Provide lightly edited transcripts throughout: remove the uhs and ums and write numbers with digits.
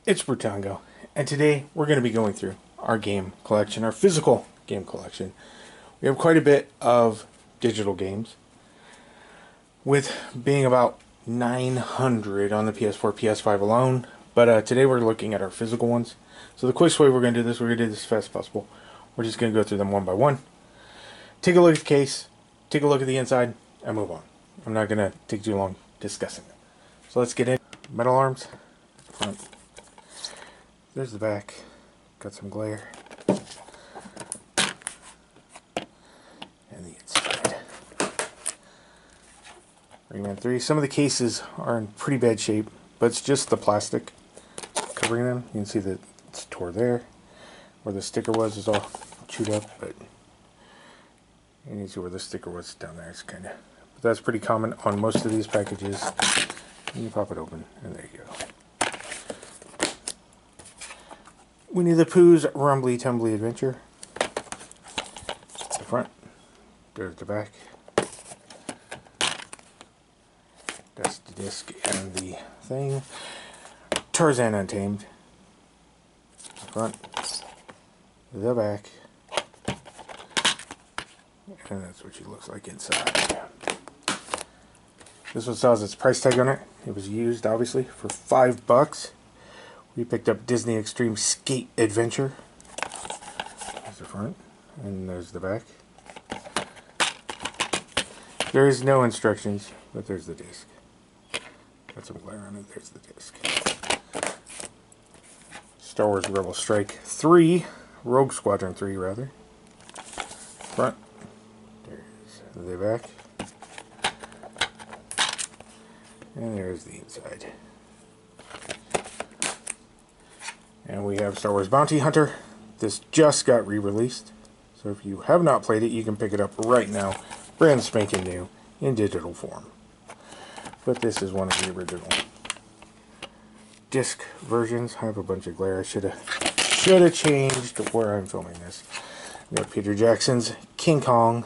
It's Brutango, and today we're going to be going through our game collection, our physical game collection. We have quite a bit of digital games, with being about 900 on the PS4, PS5 alone, but today we're looking at our physical ones. So the quickest way we're going to do this, we're going to do this as fast as possible. We're just going to go through them one by one, take a look at the case, take a look at the inside, and move on. I'm not going to take too long discussing them. So let's get in. Metal arms, front. There's the back. Got some glare. And the inside. Rayman 3. Some of the cases are in pretty bad shape, but it's just the plastic covering them. You can see that it's tore there. Where the sticker was is all chewed up, but you can see where the sticker was down there. It's kind of, but that's pretty common on most of these packages. And you pop it open, and there you go. Winnie the Pooh's Rumbly Tumbly Adventure. The front. There's the back. That's the disc and the thing. Tarzan Untamed. The front. The back. And that's what she looks like inside. This one still has its price tag on it. It was used, obviously, for $5. We picked up Disney Extreme Skate Adventure. There's the front, and there's the back. There is no instructions, but there's the disc. Got some glare on it. There's the disc. Star Wars Rebel Strike 3, Rogue Squadron 3, rather. Front. There's the back. And there's the inside. And we have Star Wars Bounty Hunter. This just got re-released. So if you have not played it, you can pick it up right now. Brand spanking new in digital form. But this is one of the original disc versions. I have a bunch of glare. I should have changed where I'm filming this. We got Peter Jackson's King Kong.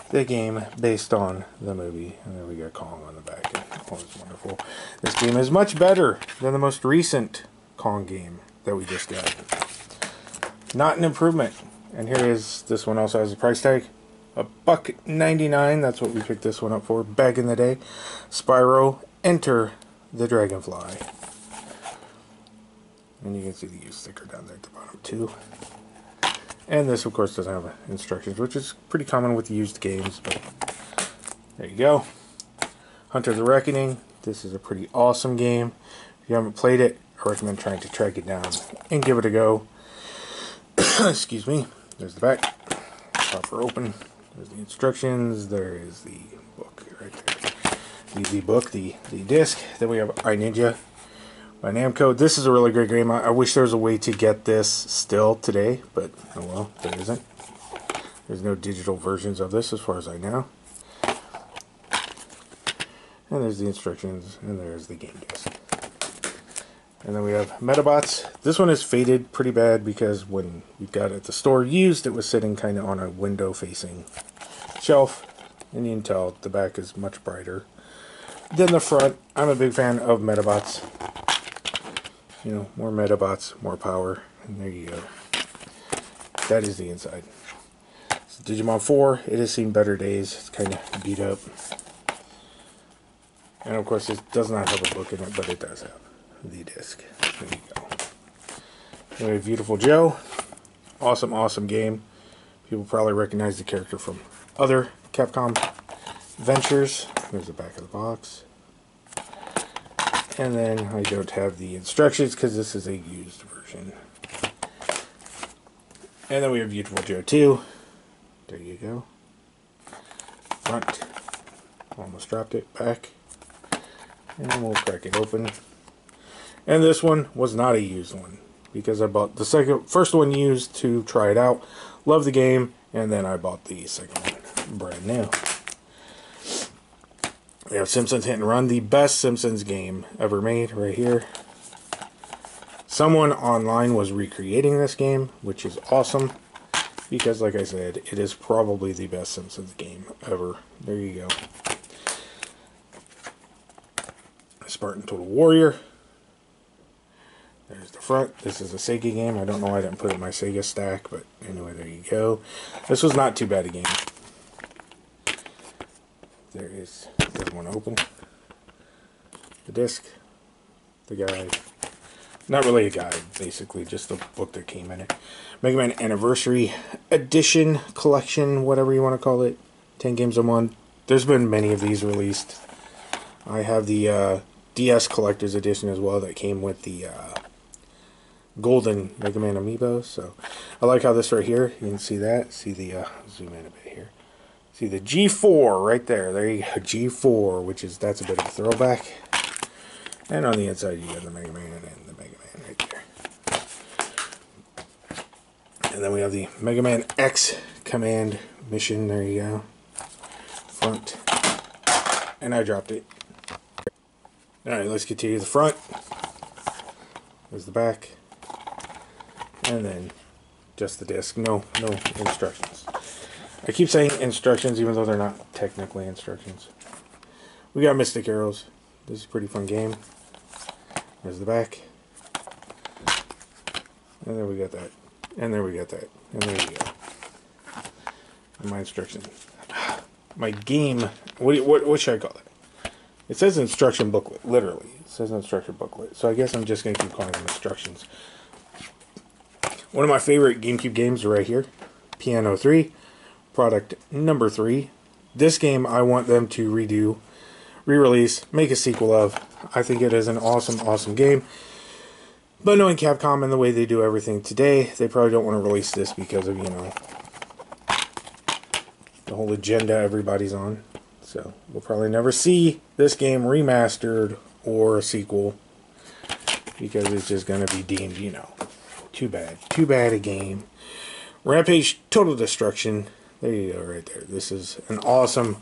The game based on the movie. And then we got Kong on the back. And all is wonderful. This game is much better than the most recent Kong game that we just got. Not an improvement. And here is, this one also has a price tag. $1.99. That's what we picked this one up for back in the day. Spyro, Enter the Dragonfly. And you can see the used sticker down there at the bottom too. And this of course doesn't have instructions, which is pretty common with used games, but there you go. Hunter the Reckoning. This is a pretty awesome game. If you haven't played it, I recommend trying to track it down and give it a go. Excuse me. There's the back. Pop her open. There's the instructions. There is the book right there. The book, the disc. Then we have iNinja by Namco. This is a really great game. I wish there was a way to get this still today, but oh well, there isn't. There's no digital versions of this as far as I know. And there's the instructions, and there's the game disc. And then we have Metabots. This one is faded pretty bad because when we got it at the store used, it was sitting kind of on a window-facing shelf. And you can tell the back is much brighter than the front. I'm a big fan of Metabots. You know, more Metabots, more power. And there you go. That is the inside. It's Digimon 4. It has seen better days. It's kind of beat up. And of course, it does not have a book in it, but it does have the disc. There you go. And we have Beautiful Joe. Awesome, awesome game. People probably recognize the character from other Capcom ventures. There's the back of the box. And then I don't have the instructions because this is a used version. And then we have Beautiful Joe 2. There you go. Front. Almost dropped it. Back. And we'll crack it open. And this one was not a used one because I bought the first one used to try it out. Love the game, and then I bought the second one brand new. We have Simpsons Hit and Run, the best Simpsons game ever made right here. Someone online was recreating this game, which is awesome because, like I said, it is probably the best Simpsons game ever. There you go. Spartan Total Warrior. There's the front. This is a Sega game. I don't know why I didn't put it in my Sega stack, but anyway, there you go. This was not too bad a game. There is, there's one open. The disc, the guide. Not really a guide, basically, just the book that came in it. Mega Man Anniversary Edition Collection, whatever you want to call it. 10 games in one. There's been many of these released. I have the DS Collector's Edition as well that came with the Golden Mega Man Amiibo. So I like how this right here, you can see that. See the, zoom in a bit here. See the G4 right there. There you go, G4, which is, that's a bit of a throwback. And on the inside you got the Mega Man and the Mega Man right there. And then we have the Mega Man X Command Mission. There you go. Front. And I dropped it. Alright, let's continue the front. There's the back. And then just the disc. No instructions. I keep saying instructions even though they're not technically instructions. We got Mystic Arrows. This is a pretty fun game. There's the back. And there we got that. And there we got that. And there you go. And my instructions. My game. What should I call it? It says instruction booklet. Literally. It says instruction booklet. So I guess I'm just going to keep calling them instructions. One of my favorite GameCube games right here. Piano 3. Product number 3. This game I want them to redo, re-release, make a sequel of. I think it is an awesome game. But knowing Capcom and the way they do everything today, they probably don't want to release this because of, you know, the whole agenda everybody's on. So we'll probably never see this game remastered or a sequel because it's just going to be deemed, you know, too bad a game. Rampage Total Destruction. There you go, right there. This is an awesome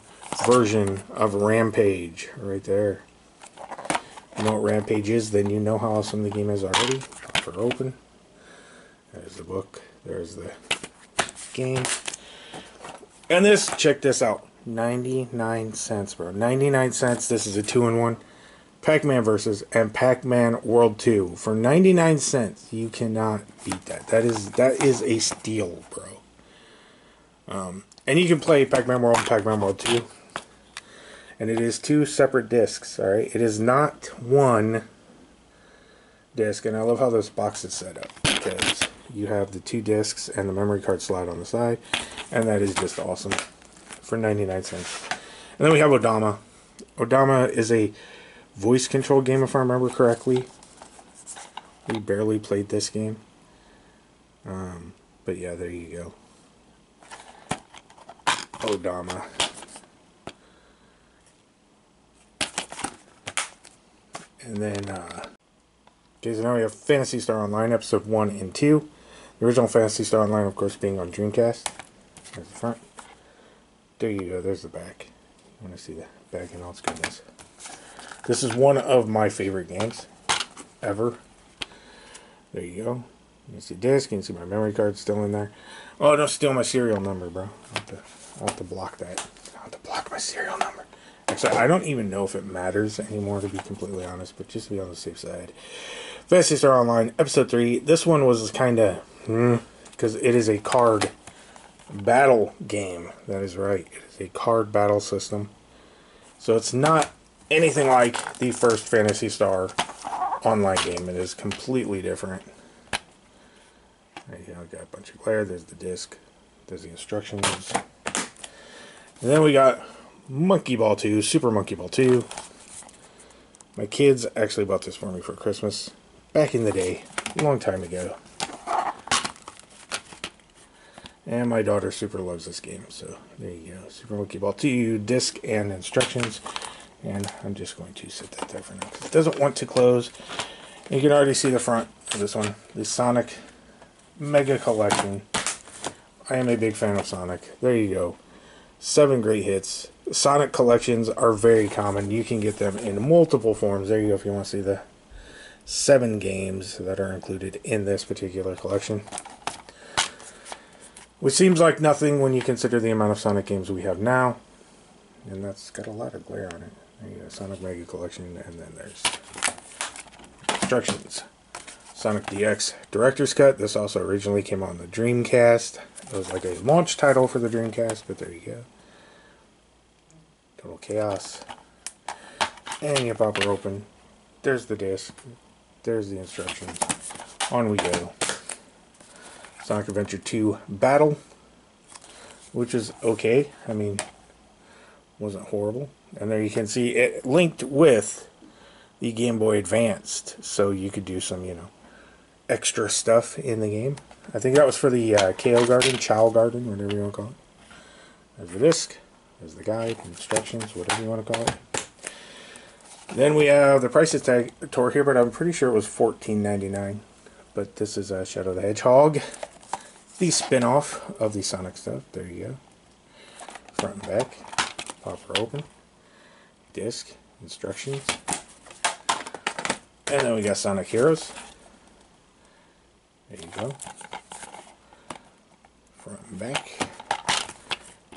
version of Rampage right there. You know what Rampage is, then you know how awesome the game is already. Pop her open. There's the book. There's the game. And this, check this out. 99 cents, bro. 99 cents. This is a 2-in-1. Pac-Man Versus and Pac-Man World 2. For 99 cents, you cannot beat that. That is a steal, bro. And you can play Pac-Man World and Pac-Man World 2. And it is 2 separate discs, alright? It is not one disc. And I love how this box is set up. Because you have the 2 discs and the memory card slot on the side. And that is just awesome. For 99 cents. And then we have Odama. Odama is a voice control game, if I remember correctly. We barely played this game. But yeah, there you go. Odama. And then, okay, so now we have Phantasy Star Online, Episode 1 and 2. The original Phantasy Star Online, of course, being on Dreamcast. There's the front. There you go, there's the back. You want to see the back in all its goodness. This is one of my favorite games ever. There you go. You can see disc, you can see my memory card still in there. Oh, don't steal my serial number, bro. I'll have to block that. I'll have to block my serial number. Actually, I don't even know if it matters anymore, to be completely honest, but just to be on the safe side. Phantasy Star Online, Episode 3. This one was kind of, because it is a card battle game. That is right. It is a card battle system. So it's not anything like the first Phantasy Star Online game. It is completely different. There you go. Got a bunch of glare. There's the disc. There's the instructions. And then we got Monkey Ball 2, Super Monkey Ball 2. My kids actually bought this for me for Christmas back in the day, a long time ago. And my daughter super loves this game, so there you go. Super Monkey Ball 2, disc and instructions. And I'm just going to set that there for now because it doesn't want to close. And you can already see the front of this one, the Sonic Mega Collection. I am a big fan of Sonic. There you go. 7 great hits. Sonic collections are very common. You can get them in multiple forms. There you go if you want to see the 7 games that are included in this particular collection. Which seems like nothing when you consider the amount of Sonic games we have now. And that's got a lot of glare on it. There you go, Sonic Mega Collection, and then there's instructions. Sonic DX Director's Cut. This also originally came on the Dreamcast. It was like a launch title for the Dreamcast, but there you go. Total chaos. And you pop her open. There's the disc. There's the instructions. On we go. Sonic Adventure 2 Battle, which is okay. I mean, wasn't horrible. And there you can see it linked with the Game Boy Advanced, so you could do some, you know, extra stuff in the game. I think that was for the KO Garden, Chow Garden, whatever you want to call it. There's the disc. There's the guide, instructions, whatever you want to call it. Then we have the prices tag tore here, but I'm pretty sure it was $14.99. But this is Shadow the Hedgehog, the spin-off of the Sonic stuff. There you go. Front and back. Pop her open. Disc, instructions. And then we got Sonic Heroes. There you go. Front and back.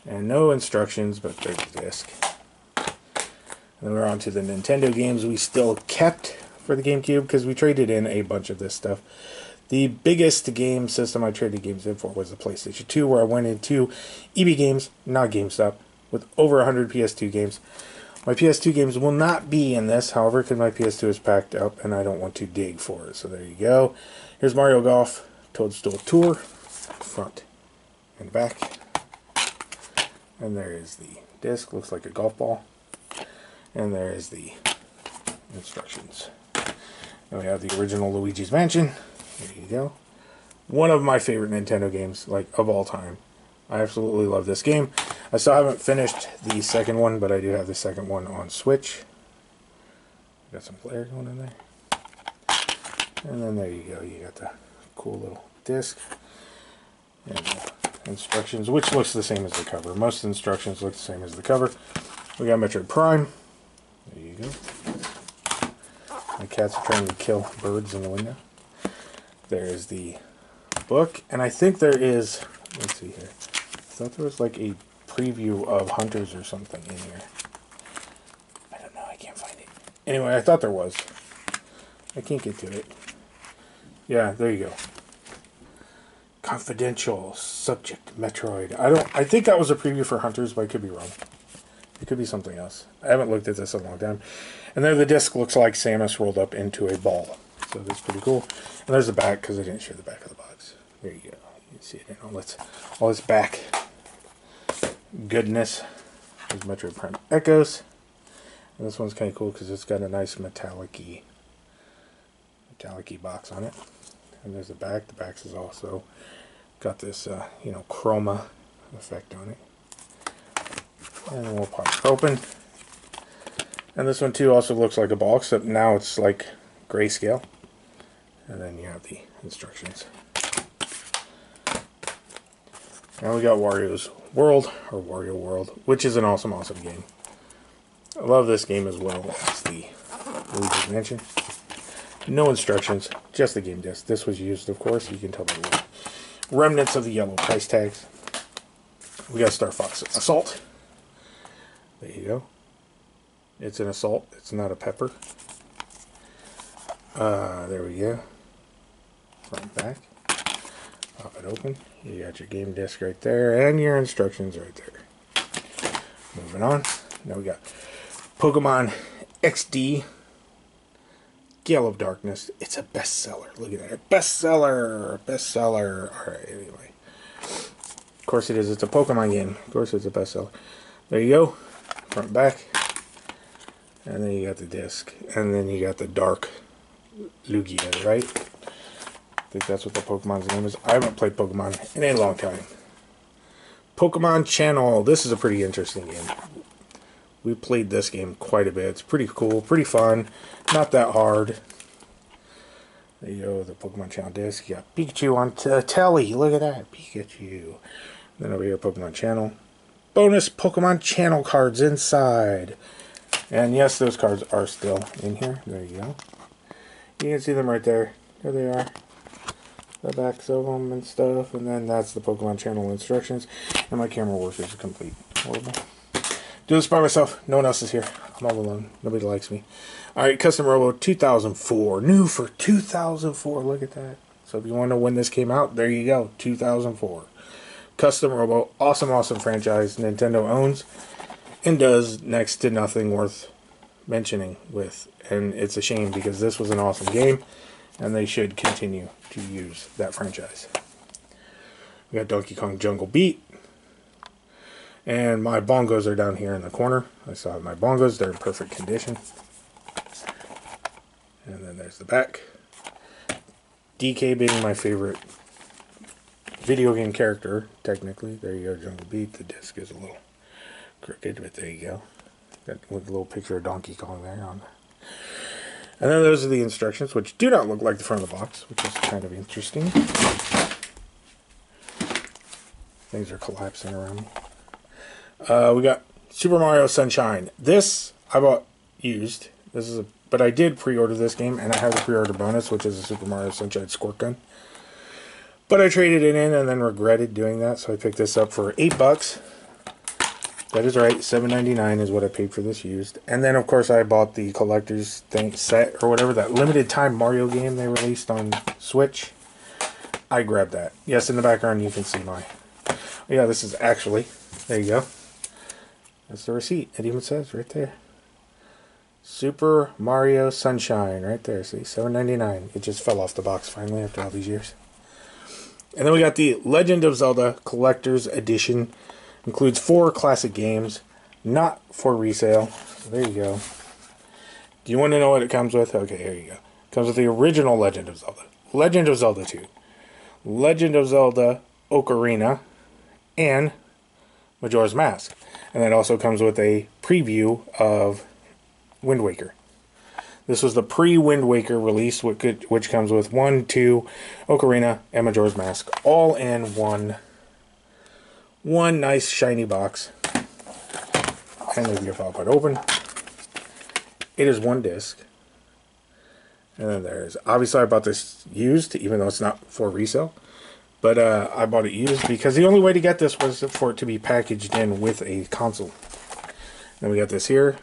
And no instructions, but there's the disc. And then we're on to the Nintendo games we still kept for the GameCube, because we traded in a bunch of this stuff. The biggest game system I traded games in for was the PlayStation 2, where I went into EB Games, not GameStop, with over 100 PS2 games. My PS2 games will not be in this, however, because my PS2 is packed up and I don't want to dig for it. So there you go. Here's Mario Golf Toadstool Tour, front and back. And there is the disc, looks like a golf ball. And there is the instructions. And we have the original Luigi's Mansion. There you go. One of my favorite Nintendo games, like, of all time. I absolutely love this game. I still haven't finished the second one, but I do have the second one on Switch. Got some player going in there. And then there you go. You got the cool little disc. And the instructions, which looks the same as the cover. Most instructions look the same as the cover. We got Metroid Prime. There you go. My cats are trying to kill birds in the window. There's the book. And I think there is, let's see here. I thought there was like a preview of Hunters or something in here. I don't know, I can't find it. Anyway, I thought there was. I can't get to it. Yeah, there you go. Confidential subject Metroid. I think that was a preview for Hunters, but I could be wrong. It could be something else. I haven't looked at this in a long time. And there the disc looks like Samus rolled up into a ball. So that's pretty cool. And there's the back, because I didn't show the back of the box. There you go. You can see it in all its back goodness. There's Metroid Prime Echoes. And this one's kind of cool because it's got a nice metallic-y box on it. And there's the back. The back is also got this, you know, chroma effect on it. And then we'll pop it open. And this one too also looks like a ball, except now it's like grayscale. And then you have the instructions. Now we got Wario's World, or Wario World, which is an awesome, awesome game. I love this game as well as the Luigi's Mansion. No instructions, just the game disc. This was used, of course, you can tell by the remnants of the yellow price tags. We got Star Fox Assault. There you go. It's an assault, it's not a pepper. There we go. Front and back. Pop it open. You got your game disc right there, and your instructions right there. Moving on. Now we got Pokemon XD. Gale of Darkness. It's a bestseller. Look at that. Bestseller. Bestseller. Alright, anyway. Of course it is. It's a Pokemon game. Of course it's a bestseller. There you go. Front and back. And then you got the disc. And then you got the Dark Lugia, right? I think that's what the Pokemon's name is. I haven't played Pokemon in a long time. Pokemon Channel. This is a pretty interesting game. We played this game quite a bit. It's pretty cool, pretty fun, not that hard. There you go, the Pokemon Channel disc. You got Pikachu on telly. Look at that, Pikachu. Then over here, Pokemon Channel. Bonus Pokemon Channel cards inside. And yes, those cards are still in here. There you go. You can see them right there. There they are. The backs of them and stuff. And then that's the Pokemon Channel instructions. And my camera work is complete. Horrible. Do this by myself. No one else is here. I'm all alone. Nobody likes me. Alright, Custom Robo 2004. New for 2004. Look at that. So if you want to know when this came out, there you go. 2004. Custom Robo. Awesome, awesome franchise Nintendo owns and does next to nothing worth mentioning with. And it's a shame because this was an awesome game and they should continue to use that franchise. We got Donkey Kong Jungle Beat. And my bongos are down here in the corner. I still have my bongos. They're in perfect condition. And then there's the back. DK being my favorite video game character, technically. There you go, Jungle Beat. The disc is a little crooked, but there you go. Got a little picture of Donkey Kong there on. And then those are the instructions, which do not look like the front of the box, which is kind of interesting. Things are collapsing around me. We got Super Mario Sunshine. This I bought used. But I did pre-order this game, and I have the pre-order bonus, which is a Super Mario Sunshine squirt gun. But I traded it in and then regretted doing that, so I picked this up for $8. That is right, $7.99 is what I paid for this used. And then, of course, I bought the collector's set or whatever, that limited time Mario game they released on Switch. I grabbed that. Yes, in the background you can see my... Yeah, this is actually... There you go. That's the receipt. It even says right there. Super Mario Sunshine, right there. See, $7.99. It just fell off the box finally after all these years. And then we got the Legend of Zelda Collector's Edition. Includes 4 classic games, not for resale. So there you go. Do you want to know what it comes with? Okay, here you go. It comes with the original Legend of Zelda. Legend of Zelda 2. Legend of Zelda Ocarina. And Majora's Mask. And that also comes with a preview of Wind Waker. This was the pre-Wind Waker release, which comes with 1, 2, Ocarina, and Majora's Mask, all in one nice shiny box. And if you pop it open, it is 1 disc. And then there's, obviously I bought this used, even though it's not for resale. But I bought it used because the only way to get this was for it to be packaged in with a console. Then we got this here.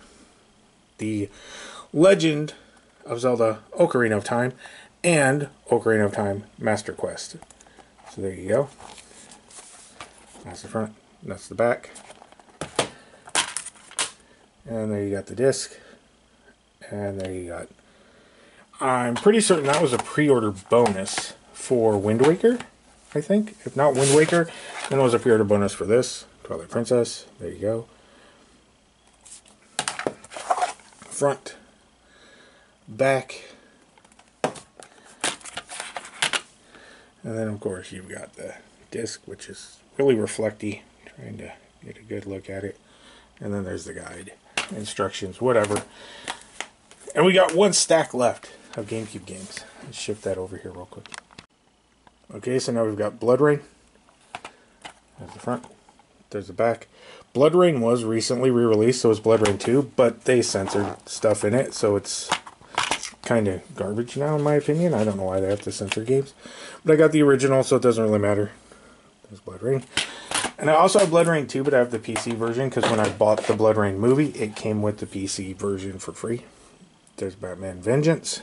The Legend of Zelda Ocarina of Time and Ocarina of Time Master Quest. So there you go. That's the front. That's the back. And there you got the disc. And there you got... I'm pretty certain that was a pre-order bonus for Wind Waker, I think. If not Wind Waker, then it was a pre-order bonus for this. Twilight Princess. There you go. Front, back, and then of course you've got the disc, which is really reflecty, trying to get a good look at it, and then there's the guide, instructions, whatever. And we got 1 stack left of GameCube games. Let's shift that over here real quick. Okay, so now we've got Blood Rain. There's the front, there's the back. Blood Rain was recently re-released, so is Blood Rain 2, but they censored stuff in it, so it's kind of garbage now, in my opinion. I don't know why they have to censor games. But I got the original, so it doesn't really matter. There's Blood Rain. And I also have Blood Rain 2, but I have the PC version, because when I bought the Blood Rain movie, it came with the PC version for free. There's Batman Vengeance.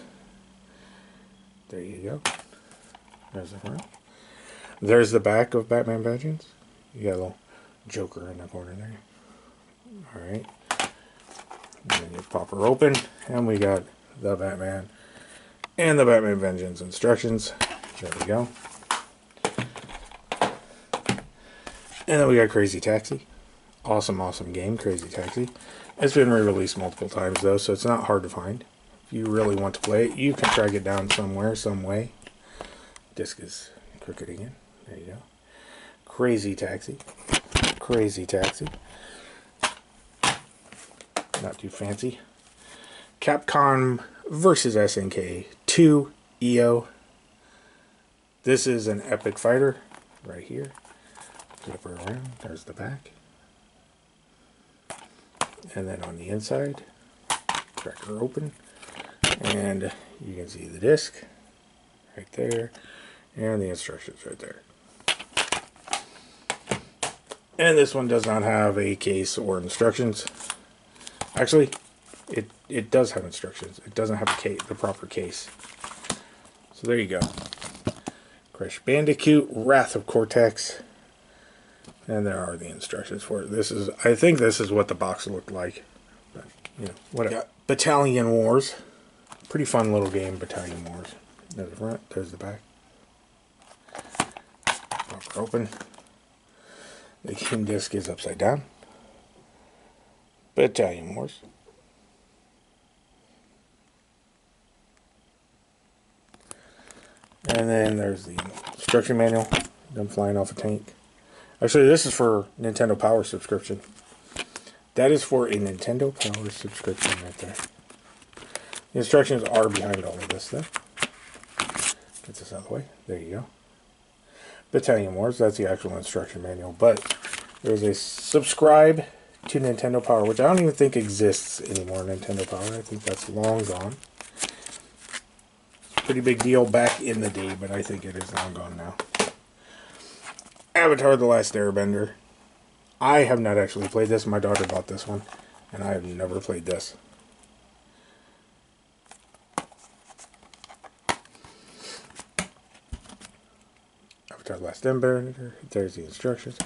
There you go. There's the front. There's the back of Batman Vengeance. You got a little Joker in the corner there. Alright. And then you pop her open, and we got the Batman and the Batman Vengeance instructions. There we go. And then we got Crazy Taxi. Awesome, awesome game, Crazy Taxi. It's been re-released multiple times, though, so it's not hard to find. If you really want to play it, you can track it down somewhere, some way. Disc is crooked again. There you go. Crazy Taxi. Crazy Taxi. Not too fancy. Capcom versus SNK 2 EO. This is an epic fighter right here. Flip her around. There's the back. And then on the inside, crack her open. And you can see the disc right there. And the instructions right there. And this one does not have a case or instructions. Actually, it does have instructions. It doesn't have the proper case. So there you go. Crash Bandicoot, Wrath of Cortex. And there are the instructions for it. I think this is what the box looked like. But, you know, whatever. Got Battalion Wars. Pretty fun little game, Battalion Wars. There's the front, there's the back. Pop her open. The game disc is upside down. Battalion Wars. And then there's the instruction manual. Them flying off a tank. Actually, this is for Nintendo Power subscription. That is for a Nintendo Power subscription right there. The instructions are behind all of this stuff. Get this out of the way. There you go. Battalion Wars, that's the actual instruction manual. But there's a subscribe to Nintendo Power, which I don't even think exists anymore, Nintendo Power. I think that's long gone. Pretty big deal back in the day, but I think it is long gone now. Avatar: The Last Airbender. I have not actually played this. My daughter bought this one, and I have never played this. Avatar: The Last Airbender. There's the instructions.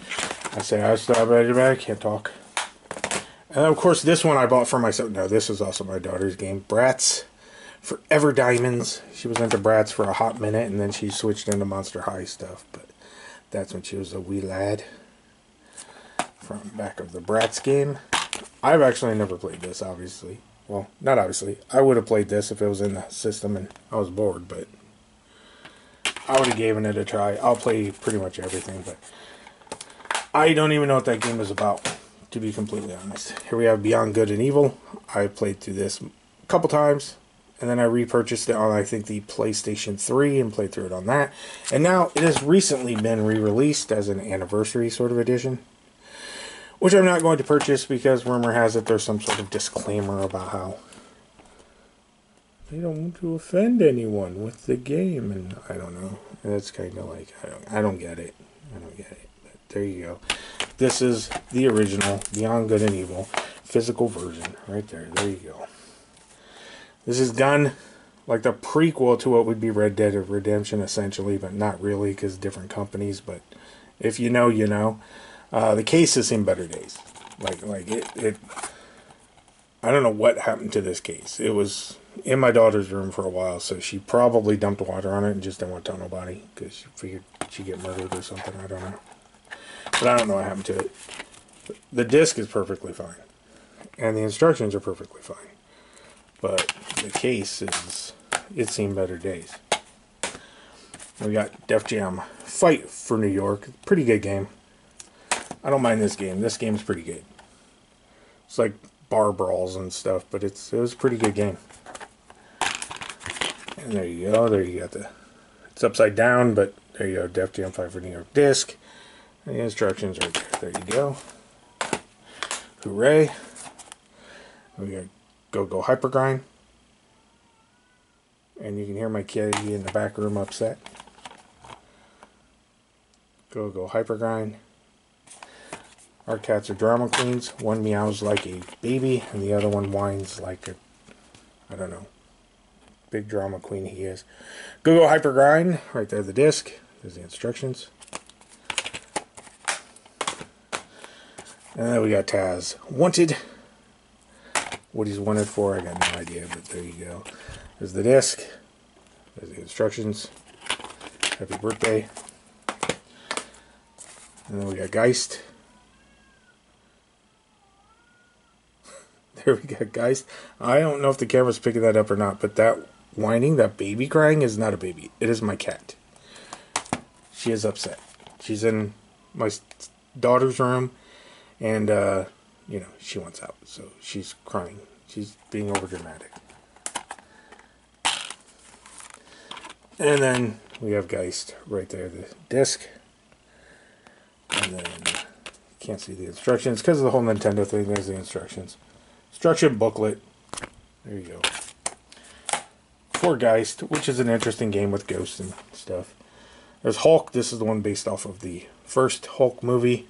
I say I stop at your back. Can't talk. And of course, this one I bought for myself. No, this is also my daughter's game. Bratz Forever Diamonds. She was into Bratz for a hot minute, and then she switched into Monster High stuff. But that's when she was a wee lad. From back of the Bratz game. I've actually never played this, obviously. Well, not obviously. I would have played this if it was in the system and I was bored, but I would have given it a try. I'll play pretty much everything, but I don't even know what that game is about, to be completely honest. Here we have Beyond Good and Evil. I played through this a couple times, and then I repurchased it on, I think, the PlayStation 3 and played through it on that. And now it has recently been re-released as an anniversary sort of edition, which I'm not going to purchase because rumor has it there's some sort of disclaimer about how they don't want to offend anyone with the game, and I don't know. And it's kind of like, I don't get it. I don't get it. But there you go. This is the original Beyond Good and Evil physical version right there. There you go. This is done like the prequel to what would be Red Dead Redemption, essentially, but not really because different companies. But if you know, you know. The case has seen better days. Like it. I don't know what happened to this case. It was in my daughter's room for a while, so she probably dumped water on it and just didn't want to tell nobody because she figured she'd get murdered or something. I don't know. But I don't know what happened to it. The disc is perfectly fine, and the instructions are perfectly fine. But the case is, it's seen better days. We got Def Jam Fight for New York. Pretty good game. I don't mind this game. This game's pretty good. It's like bar brawls and stuff, but it was a pretty good game. And there you go. There you got it's upside down, but there you go. Def Jam Fight for New York disc. And the instructions right there. There you go. Hooray. We got Go Hyper Grind. And you can hear my kitty in the back room upset. Go Hyper Grind. Our cats are drama queens. One meows like a baby, and the other one whines like a, I don't know, big drama queen he is. Go Hyper Grind. Right there, the disc. There's the instructions. And then we got Taz. Wanted. What he's wanted for, I got no idea, but there you go. There's the disc. There's the instructions. Happy birthday. And then we got Geist. There we got Geist. I don't know if the camera's picking that up or not, but that whining, that baby crying is not a baby. It is my cat. She is upset. She's in my daughter's room, and, you know, she wants out, so she's crying. She's being overdramatic. And then we have Geist right there, the disc. And then, can't see the instructions because of the whole Nintendo thing. There's the instructions. Instruction booklet. There you go. For Geist, which is an interesting game with ghosts and stuff. There's Hulk. This is the one based off of the first Hulk movie.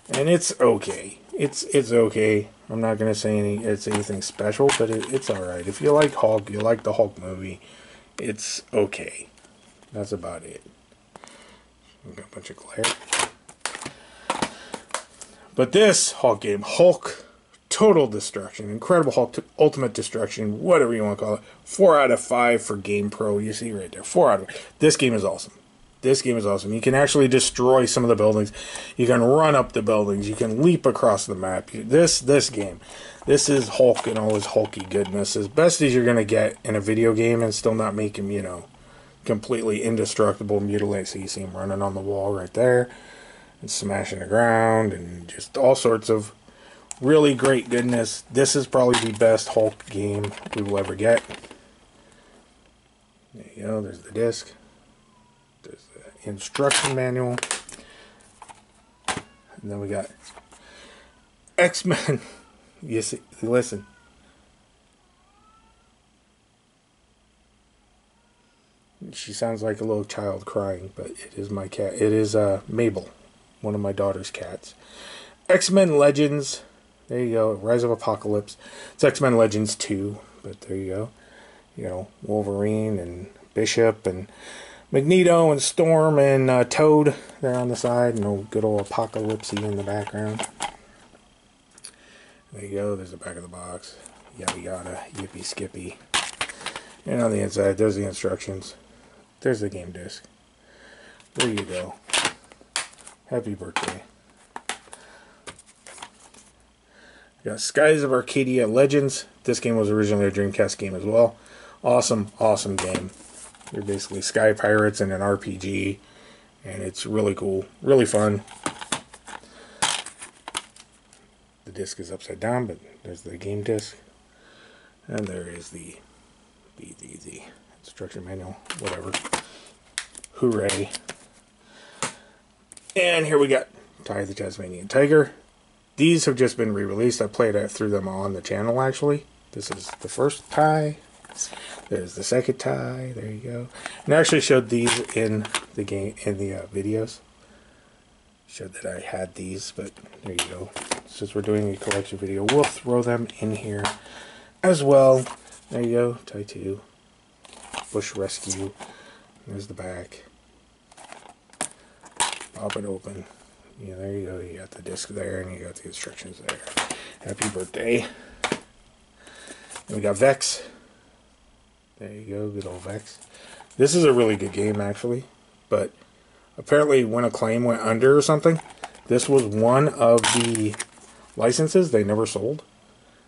And it's okay. It's okay. I'm not gonna say it's anything special, but it's all right. If you like Hulk, you like the Hulk movie, it's okay. That's about it. We've got a bunch of glare. But this Hulk game, Hulk Total Destruction, Incredible Hulk Ultimate Destruction, whatever you want to call it, 4 out of 5 for Game Pro. You see right there, 4 out of 5. This game is awesome. This game is awesome. You can actually destroy some of the buildings. You can run up the buildings. You can leap across the map. This game, this is Hulk and all his hulky goodness. As best as you're going to get in a video game and still not make him, you know, completely indestructible, mutilate. So you see him running on the wall right there and smashing the ground and just all sorts of really great goodness. This is probably the best Hulk game we will ever get. There you go. There's the disc. There's the instruction manual. And then we got X-Men. You see, listen. She sounds like a little child crying, but it is my cat. It is Mabel, one of my daughter's cats. X-Men Legends. There you go. Rise of Apocalypse. It's X-Men Legends 2, but there you go. You know, Wolverine and Bishop and Magneto and Storm and Toad there on the side. And good old Apocalypse in the background. There you go. There's the back of the box. Yada yada. Yippee skippy. And on the inside, there's the instructions. There's the game disc. There you go. Happy birthday. We got Skies of Arcadia Legends. This game was originally a Dreamcast game as well. Awesome, awesome game. You're basically sky pirates in an RPG. And it's really cool. Really fun. The disc is upside down, but there's the game disc. And there is the instruction manual, whatever. Hooray. And here we got Ty the Tasmanian Tiger. These have just been re-released. I played through them on the channel, actually. This is the first Ty. There's the second Ty. There you go. And I actually showed these in the game, in the videos. Showed that I had these, but there you go. Since we're doing a collection video, we'll throw them in here as well. There you go. Ty 2. Bush Rescue. There's the back. Pop it open. Yeah, there you go. You got the disc there, and you got the instructions there. Happy birthday. And we got Vex. There you go. Good old Vex. This is a really good game, actually. But apparently when Acclaim went under or something, this was one of the licenses they never sold.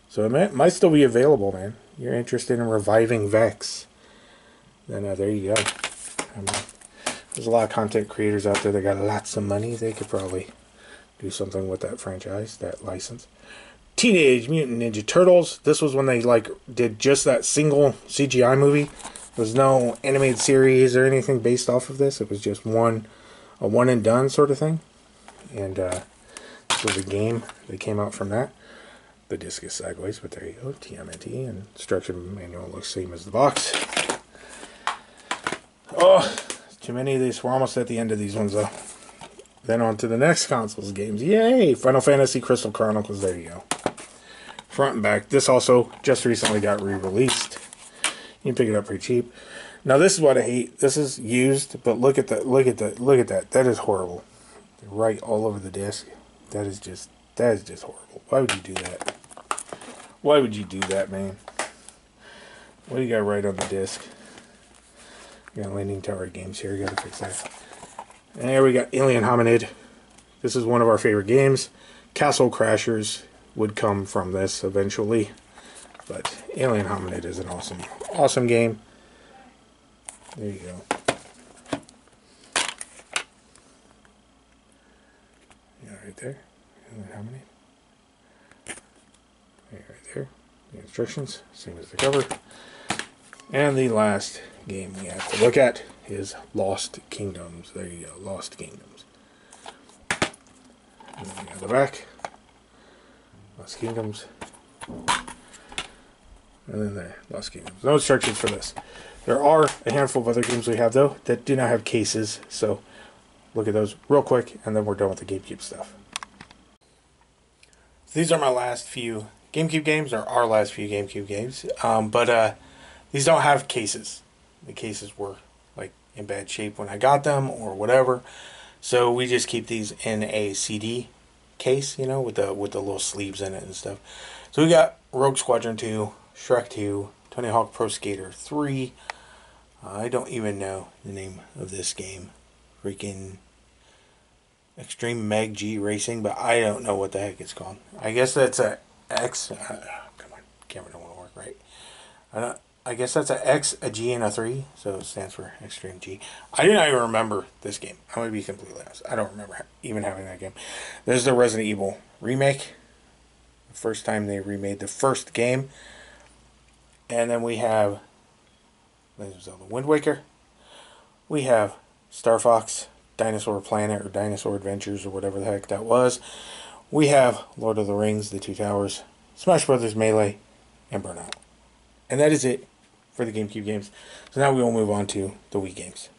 So it might still be available, man. You're interested in reviving Vex. Then there you go. There's a lot of content creators out there that got lots of money. They could probably do something with that franchise, that license. Teenage Mutant Ninja Turtles. This was when they did just that single CGI movie. There was no animated series or anything based off of this. It was just a one and done sort of thing. And this was a game that came out from that. The disc is sideways, but there you go. TMNT, and instruction manual looks same as the box. Oh, too many of these. We're almost at the end of these ones, though. Then on to the next consoles games. Yay! Final Fantasy Crystal Chronicles. There you go. Front and back. This also just recently got re-released. You can pick it up pretty cheap. Now this is what I hate. This is used, but look at that. Look at that. Look at that. That is horrible. Right all over the disc. That is just horrible. Why would you do that? Why would you do that, man? What do you got right on the disc? We got Landing Tower Games here. You gotta fix that. And here we got Alien Hominid. This is one of our favorite games. Castle Crashers would come from this eventually. But Alien Hominid is an awesome game. There you go. Yeah, right there. Alien Hominid. Right there. The instructions, same as the cover. And the last game we have to look at is Lost Kingdoms. There you go, Lost Kingdoms. And then we have the back. Lost Kingdoms. And then there, Lost Kingdoms. No instructions for this. There are a handful of other games we have, though, that do not have cases. So look at those real quick, and then we're done with the GameCube stuff. these are my last few GameCube games, or our last few GameCube games. But these don't have cases. The cases were like in bad shape when I got them, or whatever. So we just keep these in a CD case, you know, with the little sleeves in it and stuff. So we got Rogue Squadron 2, Shrek 2, Tony Hawk Pro Skater 3. I don't even know the name of this game. Freaking Extreme Meg G Racing, but I don't know what the heck it's called. I guess that's a X. Come on, camera don't want to work right. I guess that's a X, a G, and a 3, so it stands for Extreme G. I did not even remember this game. I'm going to be completely honest. I don't remember even having that game. There's the Resident Evil remake. The first time they remade the first game. And then we have Legend of Zelda Wind Waker. We have Star Fox, Dinosaur Planet, or Dinosaur Adventures, or whatever the heck that was. We have Lord of the Rings, The Two Towers, Smash Brothers Melee, and Burnout. And that is it for the GameCube games. So now we will move on to the Wii games.